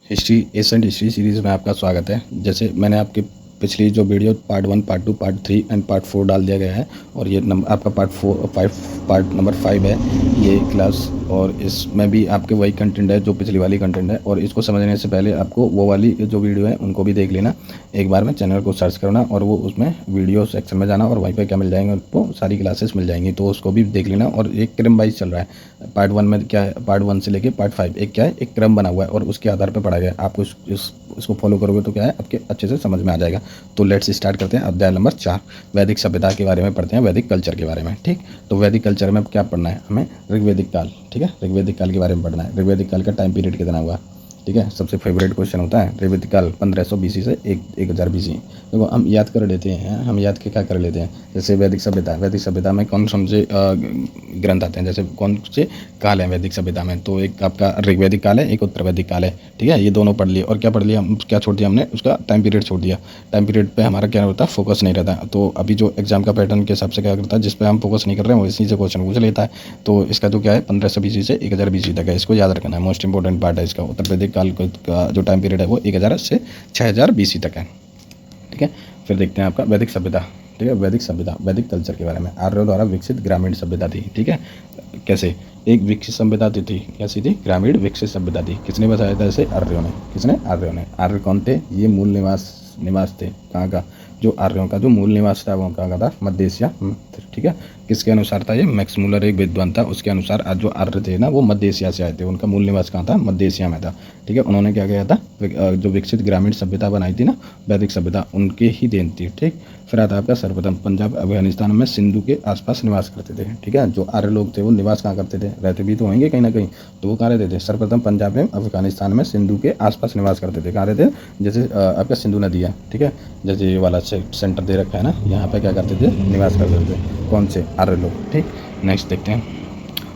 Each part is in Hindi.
हिस्ट्री एशियंट हिस्ट्री सीरीज़ में आपका स्वागत है। जैसे मैंने आपके पिछली जो video part 1, part 2, part 3 and part 4 डाल दिया गया है और ये आपका पार्ट नंबर 5 है ये क्लास। और इसमें भी आपके वही कंटेंट है जो पिछली वाली कंटेंट है। और इसको समझने से पहले आपको वो वाली जो वीडियो है उनको भी देख लेना एक बार में। चैनल को सर्च करना और वो उसमें वीडियो सेक्शन में जाना और वहीं पर क्या मिल जाएंगे, आपको सारी क्लासेस मिल जाएंगी, तो उसको भी देख लेना। और एक क्रम वाइज चल रहा है। पार्ट 1 में क्या है, पार्ट 1 से लेके पार्ट 5 एक क्या है, एक क्रम बना हुआ है और उसके आधार पर पढ़ा गया है। आपको इसको फॉलो करोगे तो क्या है, आपके अच्छे से समझ में आ जाएगा। तो लेट्स स्टार्ट करते हैं। अध्याय नंबर 4 वैदिक सभ्यता के बारे में पढ़ते हैं, वैदिक कल्चर के बारे में। ठीक, तो वैदिक कल्चर में क्या पढ़ना है हमें, ऋग्वैदिक काल। ठीक है, ऋग्वैदिक काल के बारे में पढ़ना है। ऋग्वैदिक काल का टाइम पीरियड कितना हुआ। ठीक है, सबसे फेवरेट क्वेश्चन होता है ऋग्वैदिक काल 1500 BC से 1000 BC। देखो हम याद कर लेते हैं, हम याद के क्या कर लेते हैं। जैसे वैदिक सभ्यता, वैदिक सभ्यता में कौन से ग्रंथ आते हैं, जैसे कौन से काल है वैदिक सभ्यता में। तो एक आपका ऋग्वैदिक काल है, एक उत्तर वैदिक काल है। ठीक है, ये दोनों पढ़ लिए। और क्या पढ़ लिया, क्या छोड़ दिया हमने, उसका टाइम पीरियड छोड़ दिया। टाइम पीरियड पे हमारा क्या होता है, फोकस नहीं रहता। तो अभी जो एग्जाम का पैटर्न के हिसाब से क्या करता है, जिस पे हम फोकस नहीं कर रहे हैं वो इसी से क्वेश्चन पूछ लेता है। तो इसका तो क्या है 1500 BC से 1000 BC तक है, इसको याद रखना है, मोस्ट इंपॉर्टेंट पार्ट है इसका। उत्तर वैदिक काल का जो टाइम पीरियड है वो 1000 से 6000 BC तक है। ठीक है, फिर देखते हैं आपका वैदिक सभ्यता। ठीक है, वैदिक सभ्यता, वैदिक कल्चर के बारे में। आर्यों द्वारा विकसित ग्रामीण सभ्यता थी। ठीक है, कैसे एक विकसित सभ्यता थी, कैसी थी, ग्रामीण विकसित सभ्यता थी। किसने बताया था इसे, आर्यों ने। किसने, आर्यों ने। आर्य कौन थे, ये मूल निवास थे कहाँ का, जो आर्यों का जो मूल निवास था वो कहाँ का था, मध्य एशिया। ठीक है, किसके अनुसार था ये, मैक्स मुलर एक विद्वान था, उसके अनुसार आज जो आर्य थे ना वो मध्य एशिया से आए थे। उनका मूल निवास कहाँ था, मध्य एशिया में था। ठीक है, उन्होंने क्या किया था, जो विकसित ग्रामीण सभ्यता बनाई थी ना, वैदिक सभ्यता, उनके ही देन थी। ठीक, फिर आता है आपका सर्वप्रथम पंजाब अफगानिस्तान में सिंधु के आसपास निवास करते थे। ठीक है, जो आर्य लोग थे वो निवास कहाँ करते थे, रहते भी तो होंगे कहीं ना कहीं, तो वो कहाँ रहते थे, सर्वप्रथम पंजाब में अफगानिस्तान में सिंधु के आसपास निवास करते थे। कहाँ रहते थे, जैसे आपका सिंधु नदी है। ठीक है, जैसे ये वाला सेंटर दे रखा है ना, यहाँ पे क्या करते थे, निवास करते थे। कौन से, आर्य लोग। ठीक, नेक्स्ट देखते हैं।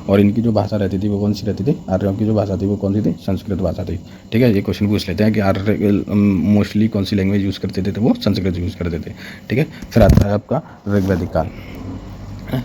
और इनकी जो भाषा रहती थी वो कौन सी रहती थी, आर्यों की जो भाषा थी वो कौन सी थी, संस्कृत भाषा थी। ठीक है, ये क्वेश्चन पूछ लेते हैं कि आर्य मोस्टली कौन सी लैंग्वेज यूज़ करते थे, तो वो संस्कृत यूज़ करते थे। ठीक है, फिर आता है आपका ऋग्वैदिक काल।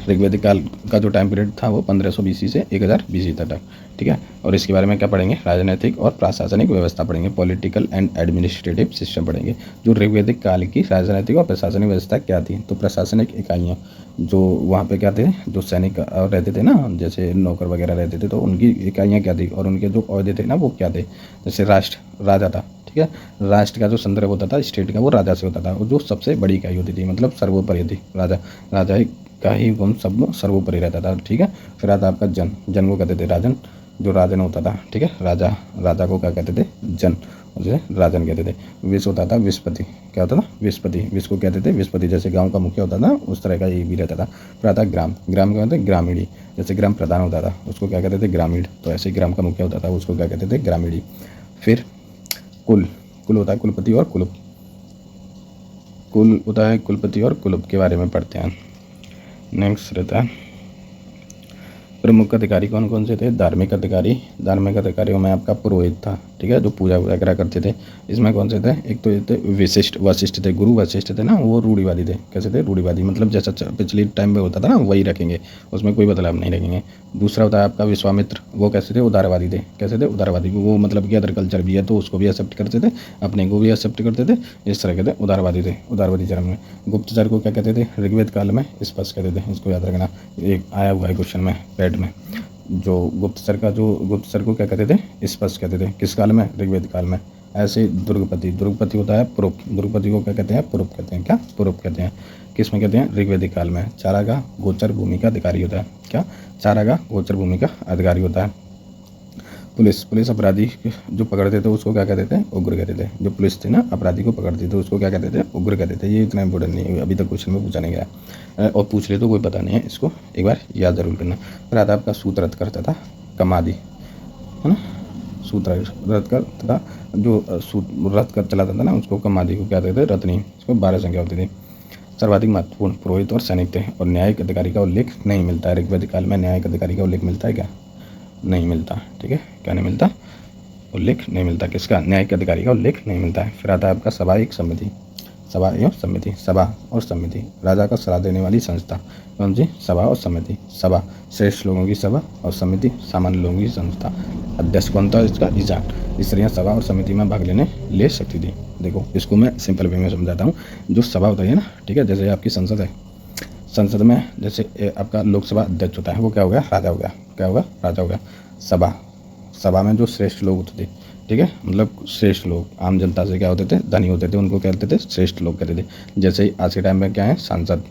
ऋग्वैदिक काल का जो टाइम पीरियड था वो 1500 BC से 1000 BC तक। ठीक है, और इसके बारे में क्या पढ़ेंगे, राजनीतिक और प्रशासनिक व्यवस्था पढ़ेंगे, पॉलिटिकल एंड एडमिनिस्ट्रेटिव सिस्टम पढ़ेंगे। जो ऋग्वैदिक काल की राजनीतिक और प्रशासनिक व्यवस्था क्या थी, तो प्रशासनिक इकाइयाँ जो वहाँ पे क्या थे, जो सैनिक रहते थे ना, जैसे नौकर वगैरह रहते थे, तो उनकी इकाइयाँ क्या थी और उनके जो ओहदे थे ना वो क्या थे। जैसे राष्ट्र, राजा था। ठीक है, राष्ट्र का जो संदर्भ होता था स्टेट का वो राजा से होता था, और जो सबसे बड़ी इकाई होती थी, मतलब सर्वोपरि थी, राजा। राजा का ही गुण सब सर्वोपरि रहता था। ठीक है, फिर आता आपका जन, जन को कहते थे राजन, जो राजन होता था। ठीक है, राजा को क्या कहते थे, जन, उसे राजन कहते थे। विष होता था विस्पति, क्या होता था, विस्पति, विष को कहते थे विस्पति, जैसे गांव का मुखिया होता था उस तरह का ये भी रहता था। फिर आता ग्राम, ग्राम क्या कहते थे, ग्रामीणी, जैसे ग्राम प्रधान होता था उसको क्या कहते थे, ग्रामीण, तो ऐसे ग्राम का मुखिया होता था उसको क्या कहते थे, ग्रामीणी। फिर कुल, कुल होता है कुलपति और कुलुप, कुल होता है कुलपति और कुलुप के बारे में पढ़ते हैं। नेक्स्ट रहता है प्रमुख अधिकारी कौन कौन से थे, धार्मिक अधिकारी। धार्मिक अधिकारियों में आपका पुरोहित था। ठीक है, जो पूजा वगैरह करते थे। इसमें कौन से थे, एक तो ये थे वशिष्ठ थे, गुरु वशिष्ठ थे ना, वो रूढ़िवादी थे। कैसे थे, रूढ़िवादी, मतलब जैसा पिछले टाइम में होता था ना वही रखेंगे, उसमें कोई बदलाव नहीं रखेंगे। दूसरा होता है आपका विश्वामित्र, वो कैसे थे, उदारवादी थे। कैसे थे, उदारवादी, वो मतलब कि अदर कल्चर भी है तो उसको भी एक्सेप्ट करते थे, अपने को भी एक्सेप्ट करते थे, इस तरह के थे, उदारवादी थे, उदारवादी चरण में। गुप्तचर को क्या कहते थे, ऋग्वेद काल में स्पष्ट कहते थे, इसको याद रखना, एक आया हुआ है क्वेश्चन में पैड में। जो गुप्तचर को क्या कहते थे, स्पष्ट कहते थे, किस काल में, ऋग्वेद काल में। ऐसे दुर्गपति होता है पुरुप, दुर्गपति को क्या कहते हैं, पुरुप कहते हैं। क्या, पुरुप कहते हैं, किस में कहते हैं, ऋग्वैदिक काल में। चारागाह गोचर भूमि का अधिकारी होता है। क्या, चारागाह गोचर भूमि का अधिकारी होता है। पुलिस अपराधी जो पकड़ते थे उसको क्या कहते थे, उग्र कहते थे। जो पुलिस थी ना अपराधी को पकड़ती थे उसको क्या कहते थे, उग्र कहते थे। ये इतना इंपॉर्टेंट नहीं है, अभी तक क्वेश्चन में पूछा नहीं गया, और पूछ ले तो कोई पता नहीं है, इसको एक बार याद जरूर करना। फिर आता आपका सूत रथ करता था कमादी, है ना, सूत रथ कर तथा जो रथ कर चलाता था ना उसको कमादी को क्या कहते थे, रत्नी, उसको 12 संख्या होती थी। सर्वाधिक महत्वपूर्ण पुरोहित और सैनिक थे, और न्यायिक अधिकारी का उल्लेख नहीं मिलता है। ऋग्वैदिक काल में न्यायिक अधिकारी का उल्लेख मिलता है क्या, नहीं मिलता। ठीक है, क्या नहीं मिलता, उल्लेख नहीं मिलता, किसका, न्यायिक अधिकारी का उल्लेख नहीं मिलता है। फिर आता है आपका सभा एक समिति। सभा एवं समिति, सभा और समिति, राजा का सलाह देने वाली संस्था, कौन सी? सभा और समिति। सभा श्रेष्ठ लोगों की सभा और समिति सामान्य लोगों की संस्था। अध्यक्ष कौन था इसका? ईशान। स्त्रियां सभा और समिति में भाग ले सकती थी। देखो इसको मैं सिंपल वे में समझाता हूँ। जो सभा होता है ना, ठीक है, जैसे आपकी संसद है, संसद में जैसे आपका लोकसभा अध्यक्ष होता है, वो क्या हो गया? राजा हो गया। क्या होगा? राजा हो गया। सभा, सभा में जो श्रेष्ठ लोग होते थे, ठीक है, मतलब श्रेष्ठ लोग आम जनता से क्या होते थे? धनी होते थे, उनको कहते थे श्रेष्ठ लोग कहते थे। जैसे ही आज के टाइम में क्या है? सांसद,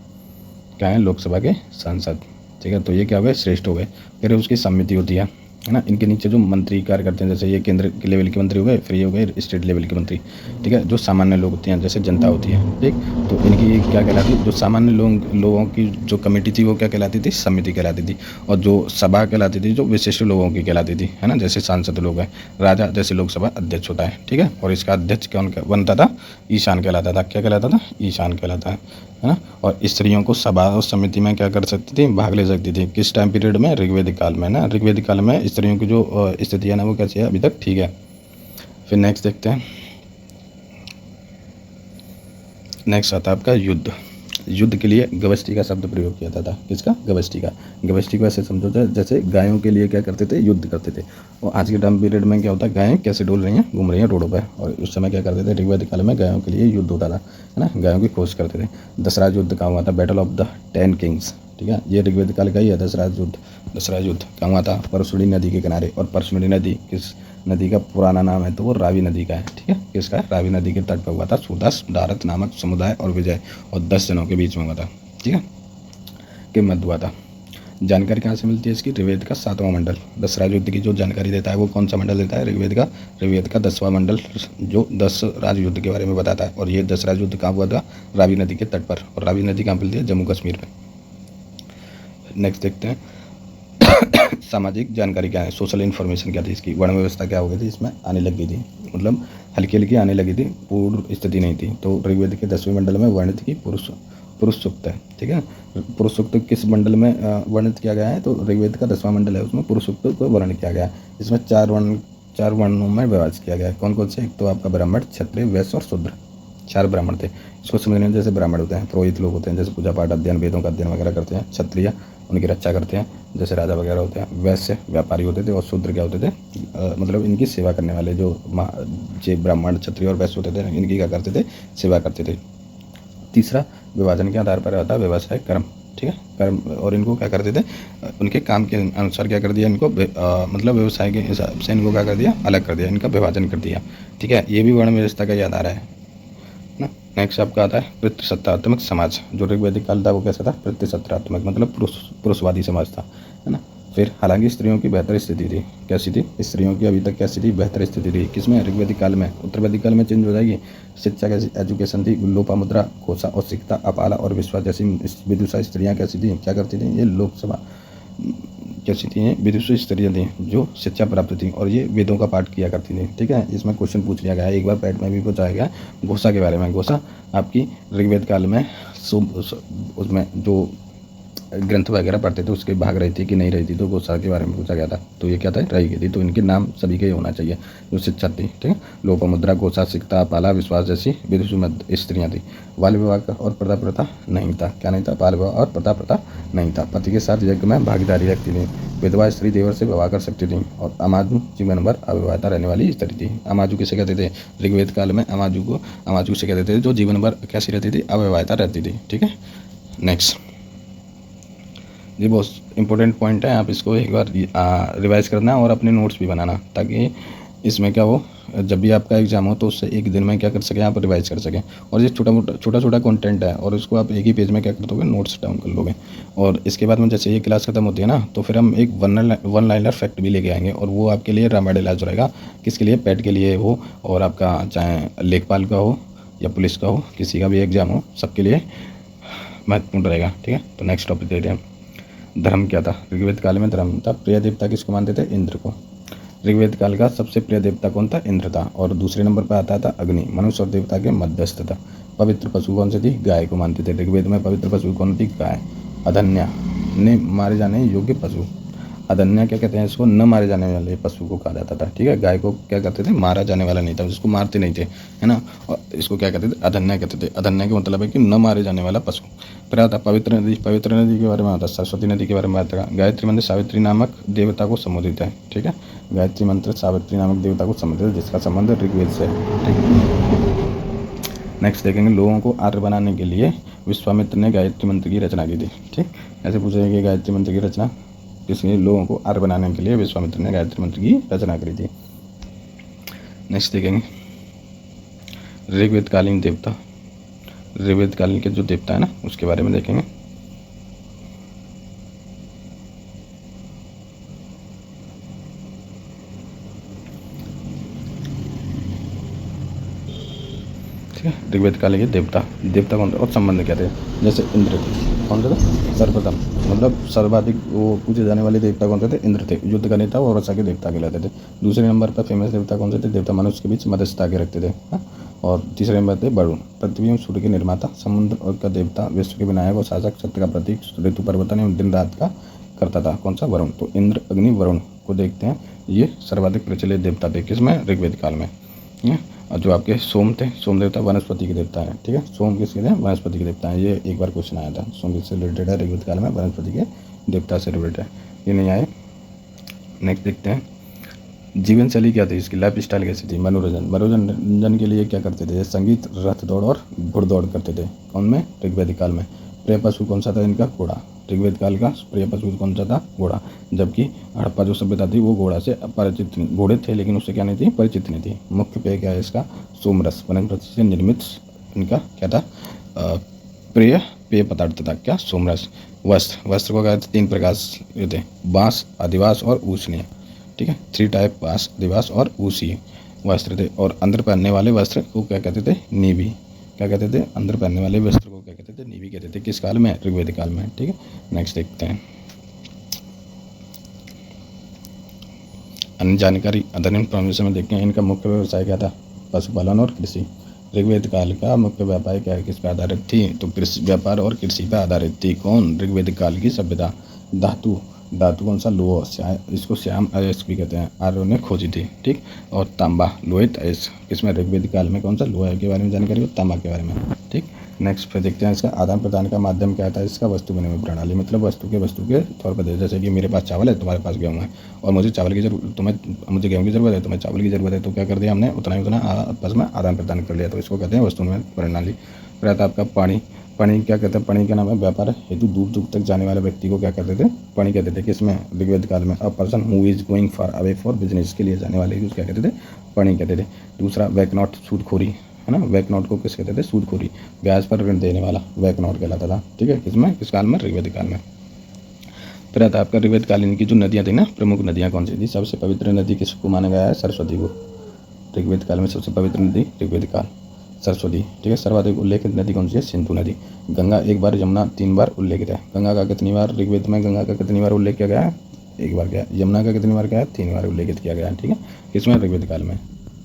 क्या है? लोकसभा के सांसद, ठीक है, तो ये क्या हो गए? श्रेष्ठ हो गए। फिर उसकी समिति होती है ना, इनके नीचे जो मंत्री कार्य करते हैं, जैसे ये केंद्र के लेवल के मंत्री हो गए, फिर ये हो गए स्टेट लेवल के मंत्री, ठीक है, जो सामान्य लोग होते हैं, जैसे जनता होती है, ठीक, तो इनकी क्या कहलाती है? जो सामान्य लोगों की जो कमेटी थी वो क्या कहलाती थी? समिति कहलाती थी। और जो सभा कहलाती थी जो विशिष्ट लोगों की कहलाती थी, है ना, जैसे सांसद लोग हैं, राजा जैसे लोकसभा अध्यक्ष होता है, ठीक है, और इसका अध्यक्ष कौन बनता था? ईशान कहलाता था। क्या कहलाता था? ईशान कहलाता है ना। और स्त्रियों को सभा और समिति में क्या कर सकती थी? भाग ले सकती थी। किस टाइम पीरियड में? ऋग्वेदिक काल में ना। ऋग्वेदिक काल में स्त्रियों की जो स्थिति है ना, वो कैसी है? अभी तक ठीक है। फिर नेक्स्ट देखते हैं। नेक्स्ट आता है आपका युद्ध। युद्ध के लिए गवस्टी का शब्द प्रयोग किया जाता था। किसका? गवस्टी का। गवस्टी को ऐसे समझो जैसे गायों के लिए क्या करते थे? युद्ध करते थे। और आज के टाइम पीरियड में क्या होता है? गायें कैसे डोल रही हैं? घूम रही हैं रोडों पर। और उस समय क्या करते थे? ऋग्वेदिक काल में गायों के लिए युद्ध होता था, है ना, गायों की खोज करते थे। दसराज युद्ध कहाँ हुआ था? बैटल ऑफ द 10 किंग्स, ठीक है, ये ऋग्वेदिक काल का ही है दसराज युद्ध। दसराज युद्ध कहाँ हुआ था? परशुनी नदी के किनारे। और परशुनी नदी किस नदी का पुराना नाम है? तो वो रावी नदी का है, ठीक है, किसका है? रावी नदी के तट पर हुआ था। सुदास दारत नामक समुदाय और विजय और 10 जनों के बीच में हुआ था, ठीक है, के मध्य हुआ था। जानकारी कहाँ से मिलती है इसकी? ऋग्वेद का 7वां मंडल। दसराज युद्ध की जो जानकारी देता है वो कौन सा मंडल देता है? ऋग्वेद का 10वां मंडल, जो 10 राज युद्ध के बारे में बताता है। और ये दसराज युद्ध कहाँ हुआ था? रावी नदी के तट पर। और रावी नदी कहाँ मिलती है? जम्मू कश्मीर में। नेक्स्ट देखते हैं सामाजिक जानकारी क्या है? सोशल इन्फॉर्मेशन क्या थी इसकी? वर्ण व्यवस्था क्या हो गई थी? इसमें आने लग गई थी, मतलब हल्की हल्की आने लगी थी, पूर्ण स्थिति नहीं थी। तो ऋग्वेद के 10वें मंडल में वर्णित की पुरुष सूक्त है, ठीक है। पुरुष सूक्त किस मंडल में वर्णित किया गया है? तो ऋग्वेद का 10वां मंडल है, उसमें पुरुष सूक्त को वर्णन किया गया है। इसमें चार वर्णों में विभाजित किया गया है। कौन कौन से? एक तो आपका ब्राह्मण, क्षत्रिय, वैश्य और शूद्र। 4 ब्राह्मण थे। इसको समझने में जैसे ब्राह्मण होते हैं पुरोहित लोग होते हैं, जैसे पूजा पाठ अध्ययन वेदों का अध्ययन वगैरह करते हैं। क्षत्रिय उनकी रक्षा करते हैं, जैसे राजा वगैरह होते हैं। वैश्य व्यापारी होते थे। और शूद्र क्या होते थे? मतलब इनकी सेवा करने वाले जो ब्राह्मण, क्षत्रिय और वैश्य होते थे, इनकी क्या करते थे? सेवा करते थे। तीसरा विभाजन के आधार पर रहता है व्यवसाय कर्म, ठीक है, कर्म। और इनको क्या करते थे? उनके काम के अनुसार क्या कर दिया इनको? मतलब व्यवसाय के हिसाब से इनको क्या कर दिया? अलग कर दिया, इनका विभाजन कर दिया, ठीक है। ये भी वर्ण व्यवस्था का ही आधार है ना। नेक्स्ट आपका आता है पितृसत्तात्मक समाज। जो ऋग्वेदिक काल था वो कैसा था? पितृसत्तात्मक, मतलब पुरुषवादी समाज था, है ना। फिर हालांकि स्त्रियों की बेहतर स्थिति थी। कैसी थी? स्त्रियों की अभी तक कैसी थी? बेहतर स्थिति थी। किसमें? ऋग्वेदिक काल में। उत्तरवैदिक काल में चेंज हो जाएगी। शिक्षा कैसी? एजुकेशन थी। लोपामुद्रा, कोसा और सिकता, अपाला और विश्वास जैसी विदुषा स्त्रियाँ कैसी थी? क्या करती थी? ये लोकसभा कैसी थी? ये विदुषी स्त्रियाँ थी जो शिक्षा प्राप्त थी और ये वेदों का पाठ किया करती थी, ठीक है। इसमें क्वेश्चन पूछ लिया गया है, एक बार पैट में भी पूछा गया घोषा के बारे में। घोषा आपकी ऋग्वेद काल में उसमें जो ग्रंथ वगैरह पढ़ते थे उसके भाग रही थी कि नहीं रही थी, तो घोषा के बारे में पूछा गया था। तो ये क्या था? रही गई थी। तो इनके नाम सभी के होना चाहिए जो शिक्षा थी, ठीक है। लोपामुद्रा, घोषा, सिकता, पाला, विश्वास जैसी विदुषी स्त्रियाँ थी। बाल विवाह और प्रथा प्रथा नहीं था। क्या नहीं था? बाल विवाह और प्रथा नहीं था। पति के साथ यज्ञ में भागीदारी रखती थी। विधवा स्त्री देवर से विवाह कर सकती थी। और अमाजु जीवन भर अविवाहिता रहने वाली स्त्री थी। अमाजु किसे कहते थे? ऋग्वेद काल में अमाजु से कहते थे जो जीवन भर कैसी रहती थी? अविवाहिता रहती थी, ठीक है। नेक्स्ट, ये बहुत इंपॉर्टेंट पॉइंट है, आप इसको एक बार रिवाइज करना और अपने नोट्स भी बनाना, ताकि इसमें क्या हो, जब भी आपका एग्जाम हो तो उससे एक दिन में क्या कर सकें, आप रिवाइज कर सकें। और ये छोटा कंटेंट है और इसको आप एक ही पेज में क्या कर दोगे? नोट्स डाउन कर लोगे। और इसके बाद में जैसे ये क्लास खत्म होती है ना, तो फिर हम एक वन लाइनर फैक्ट भी लेके आएंगे और वो आपके लिए रामायण इलाज रहेगा। किसके लिए? पैट के लिए हो, और आपका चाहे लेखपाल का हो या पुलिस का हो, किसी का भी एग्जाम हो, सबके लिए महत्वपूर्ण रहेगा, ठीक है। तो नेक्स्ट टॉपिक देखते हैं। धर्म क्या था? ऋग्वेद काल में धर्म था। प्रिय देवता किसको मानते थे? इंद्र को। ऋग्वेद काल का सबसे प्रिय देवता कौन था? इंद्र था। और दूसरे नंबर पर आता था अग्नि। मनुष्य और देवता के मध्यस्थ था। पवित्र पशु कौन सी थी? गाय को मानते थे। ऋग्वेद में पवित्र पशु कौन थी? गाय। अधन्या ने मारे जाने योग्य पशु। अदन्या क्या कहते हैं इसको, न मारे जाने वाले पशु को कहा जाता था। ठीक है, गाय को क्या कहते थे, मारा जाने वाला नहीं था, उसको मारते नहीं थे, है ना। और इसको क्या कहते थे, अदन्या कहते थे। अदन्या का मतलब है कि न मारे जाने वाला पशु। फिर आता पवित्र नदी। पवित्र नदी के बारे में आता है, सरस्वती नदी के बारे में बात करा। गायत्री मंत्र सावित्री नामक देवता को संबोधित है। ठीक है, गायत्री मंत्र सावित्री नामक देवता को संबोधित है, जिसका संबंध ऋग्वेद से है। ठीक है, नेक्स्ट देखेंगे, लोगों को आर्य बनाने के लिए विश्वामित्र ने गायत्री मंत्र की रचना की थी। ठीक, ऐसे पूछेगा कि गायत्री मंत्र की रचना किसने, लोगों को आर्य बनाने के लिए विश्वामित्र ने गायत्री मंत्र की रचना करी थी। नेक्स्ट देखेंगे, ऋग्वेद कालीन देवता। ऋग्वेद कालीन के जो देवता है ना, उसके बारे में देखेंगे। ठीक है, ऋग्वेद काल के देवता कौन थे और संबंध क्या थे। जैसे इंद्र थे, कौन थे, सर्वप्रथम मतलब सर्वाधिक वो पूजे जाने वाले देवता कौन से थे, इंद्र थे, युद्ध का नेता और वर्षा के देवता कहलाते थे। दूसरे नंबर पर फेमस देवता कौन से थे, देवता मनुष्य के बीच मध्यस्थता के रखते थे। और तीसरे नंबर थे वरुण, पृथ्वी एवं सूर्य के निर्माता, समुद्र और का देवता, विश्व के विनायक और शासक, सत्य का प्रतीक, ऋतु परिवर्तन एवं दिन रात का करता था। कौन सा, वरुण। तो इंद्र, अग्नि, वरुण को देखते हैं, ये सर्वाधिक प्रचलित देवता थे किसमें, ऋग्वेद काल में। और जो आपके सोम थे, सोम देवता वनस्पति के देवता है। ठीक है, सोम किसके थे, वनस्पति के देवता है। ये एक बार क्वेश्चन आया था, सोम किससे रिलेटेड है, ऋग्वेद काल में वनस्पति के देवता से रिलेटेड है, ये नहीं आए। नेक्स्ट देखते हैं, जीवन शैली क्या थी इसकी, लाइफ स्टाइल कैसी थी। मनोरंजन के लिए क्या करते थे, संगीत, रथ दौड़ और घुड़दौड़ करते थे। कौन में, ऋग्वेद काल में। प्रिय पशु कौन सा था इनका, घोड़ा। ऋग्वेद काल का प्रिय पशु कौन सा था, घोड़ा। जबकि हड़प्पा जो सभ्यता थी वो घोड़ा से परिचित नहीं, घोड़े थे लेकिन उससे क्या नहीं थी, परिचित नहीं थी। मुख्य पेय क्या है इसका, सोमरस, वनस्पति से निर्मित इनका क्या था, प्रिय पेय पदार्थ था क्या, सोमरस। वस्त्र को कहते 3 प्रकार थे, बांस, आदिवास और ऊष्णीय। ठीक है, 3 टाइप, बांस, आदिवास और ऊष्णीय वस्त्र थे। और अंदर पहनने वाले वस्त्र को क्या कहते थे, नीवी। क्या कहते थे, अंदर पहनने वाले वस्त्र को क्या कहते थे, नीवी कहते थे। किस काल में, ऋग्वेद काल में। ठीक है, नेक्स्ट देखते हैं, अन्य जानकारी। अदर इन्फॉर्मेशन में देखते हैं, इनका मुख्य व्यवसाय क्या था, पशुपालन और कृषि। ऋग्वेद काल का मुख्य व्यापार क्या है, किस पर आधारित थी, तो कृषि, व्यापार और कृषि पर आधारित थी। कौन, ऋग्वेद काल की सभ्यता। धातु कौन सा, लोह, इसको श्याम अयस्क भी कहते हैं, आर्यों ने खोजी थी। ठीक, और तांबा, लोहित अयस्क, इसमें ऋग्वेद काल में कौन सा, लोहा के बारे में जानकारी हो, तांबा के बारे में। ठीक, नेक्स्ट पे देखते हैं, इसका आदान प्रदान का माध्यम क्या था, इसका वस्तु विनिमय प्रणाली, मतलब वस्तु के तौर पर दे। जैसे कि मेरे पास चावल है, तुम्हारे पास गेहूँ है, और मुझे चावल की जरूरत, मुझे गेहूँ की जरूरत है, तुम्हें चावल की जरूरत है, तो क्या कर दिया हमने, उतना आपस में आदान प्रदान कर लिया, तो इसको कहते हैं वस्तु विनिमय प्रणाली। फिर आता आपका पानी। पानी क्या कहते हैं, पानी का नाम है, व्यापार हेतु दूर दूर तक जाने वाले व्यक्ति को क्या कहते थे, पानी कहते थे। किसमें, ऋग्वेद काल में। A person who is going far away for business, के लिए जाने वाले को क्या कहते थे, पानी कहते थे। दूसरा वैकनॉट, सूदखोरी, है ना, वैकनॉट को किस कहते थे, सूदखोरी, ब्याज पर ऋण देने वाला वैकनॉट कहलाता था। ठीक है, किसमें, किस काल में, ऋग्वेद काल में। फिर आता है आपका ऋग्वेद कालीन की जो नदियाँ थी ना, प्रमुख नदियाँ कौन सी थी। सबसे पवित्र नदी किसको माना गया है, सरस्वती को। ऋग्वेद काल में सबसे पवित्र नदी ऋग्वेद काल, सरस्वती। ठीक है, सर्वाधिक उल्लेखित नदी कौन सी है, सिंधु नदी। गंगा 1 बार, यमुना 3 बार उल्लेखित है। गंगा का कितनी बार, ऋग्वेद में गंगा का कितनी बार उल्लेख किया गया है, 1 बार गया। यमुना का कितनी बार गया है, 3 बार उल्लेखित किया गया है। ठीक है, किसमें, ऋग्वेद काल में।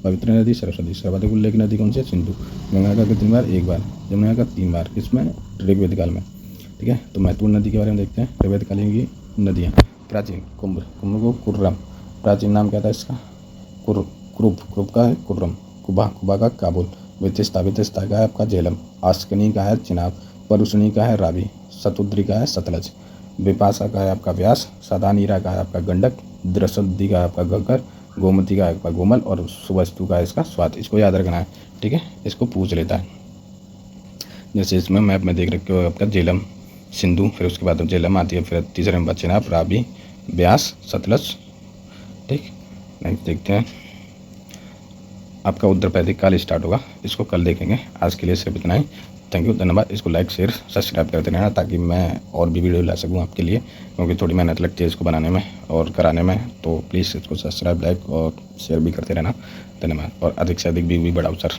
पवित्र नदी सरस्वती, सर्वाधिक उल्लेख नदी कौन सी है, सिंधु। गंगा का कितनी बार, 1 बार। यमुना का 3 बार, किसमें, ऋग्वेद काल में। ठीक है, तो महत्वपूर्ण नदी के बारे में देखते हैं, ऋग्वेद कालीन की नदियाँ। प्राचीन, कुंभ को कुर्रम, प्राचीन नाम क्या था इसका, क्रूप का है कुर्रम, कुबा का काबुल, वितस्ता का है आपका झेलम, आस्कनी का है चिनाब, परुषणी का है रावी, शतुद्री का है सतलज, विपाशा का है आपका व्यास, सदानीरा का है आपका गंडक, द्रसद्दी का है आपका घग्गर, गोमती का है आपका गोमल, और सुवस्तु का है इसका स्वात। इसको याद रखना है। ठीक है, इसको पूछ लेता है। जैसे इसमें मैप में देख रखे हो आपका झेलम, सिंधु, फिर उसके बाद झेलम आती है, फिर तीसरे नंबर चिनाब, रावी, व्यास, सतलज। ठीक, नेक्स्ट देखते हैं, आपका उत्तरवैदिक काल स्टार्ट होगा, इसको कल देखेंगे। आज के लिए सिर्फ इतना ही। थैंक यू, धन्यवाद। इसको लाइक, शेयर, सब्सक्राइब करते रहना, ताकि मैं और भी वीडियो ला सकूँ आपके लिए, क्योंकि थोड़ी मेहनत लगती है इसको बनाने में और कराने में। तो प्लीज़ इसको सब्सक्राइब, लाइक और शेयर भी करते रहना। धन्यवाद, और अधिक से अधिक व्यू भी बढ़ाओ सर।